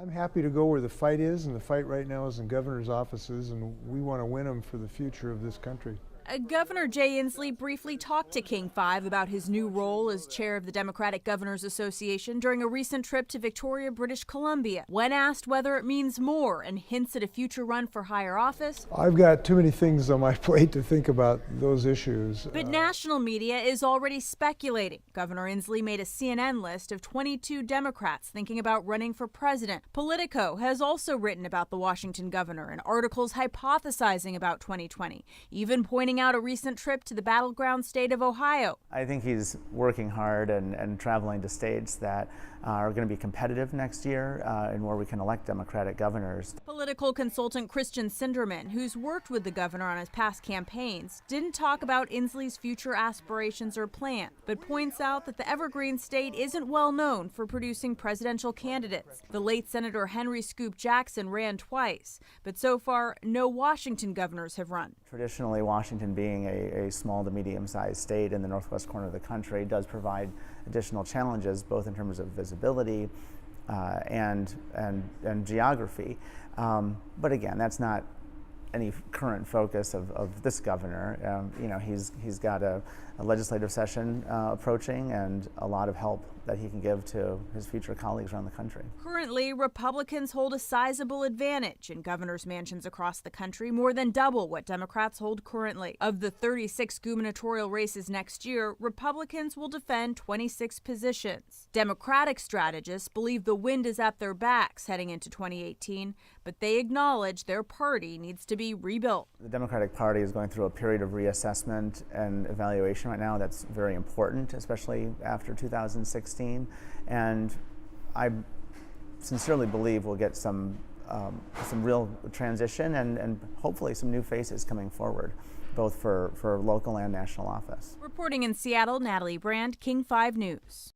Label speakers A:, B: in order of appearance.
A: I'm happy to go where the fight is, and the fight right now is in governor's offices, and we want to win them for the future of this country.
B: Governor Jay Inslee briefly talked to King 5 about his new role as chair of the Democratic Governors Association during a recent trip to Victoria, British Columbia. When asked whether it means more and hints at a future run for higher office,
A: I've got too many things on my plate to think about those issues.
B: But national media is already speculating. Governor Inslee made a CNN list of 22 Democrats thinking about running for president. Politico has also written about the Washington governor in articles hypothesizing about 2020, even pointing out a recent trip to the battleground state of Ohio.
C: I think he's working hard and traveling to states that are going to be competitive next year and where we can elect Democratic governors.
B: Political consultant Christian Sinderman, who's worked with the governor on his past campaigns, didn't talk about Inslee's future aspirations or plans, but points out that the Evergreen state isn't well known for producing presidential candidates. The late Senator Henry Scoop Jackson ran twice, but so far no Washington governors have run.
C: Traditionally, Washington being a small to medium-sized state in the northwest corner of the country does provide additional challenges, both in terms of visibility and geography. But again, that's not any current focus of this governor. He's got a legislative session approaching and a lot of help that he can give to his future colleagues around the country.
B: Currently, Republicans hold a sizable advantage in governors' mansions across the country, more than double what Democrats hold currently. Of the 36 gubernatorial races next year, Republicans will defend 26 positions. Democratic strategists believe the wind is at their backs heading into 2018, but they acknowledge their party needs to be rebuilt.
C: The Democratic Party is going through a period of reassessment and evaluation right now that's very important, especially after 2016. And I sincerely believe we'll get some real transition and hopefully some new faces coming forward, both for local and national office.
B: Reporting in Seattle, Natalie Brand, King 5 News.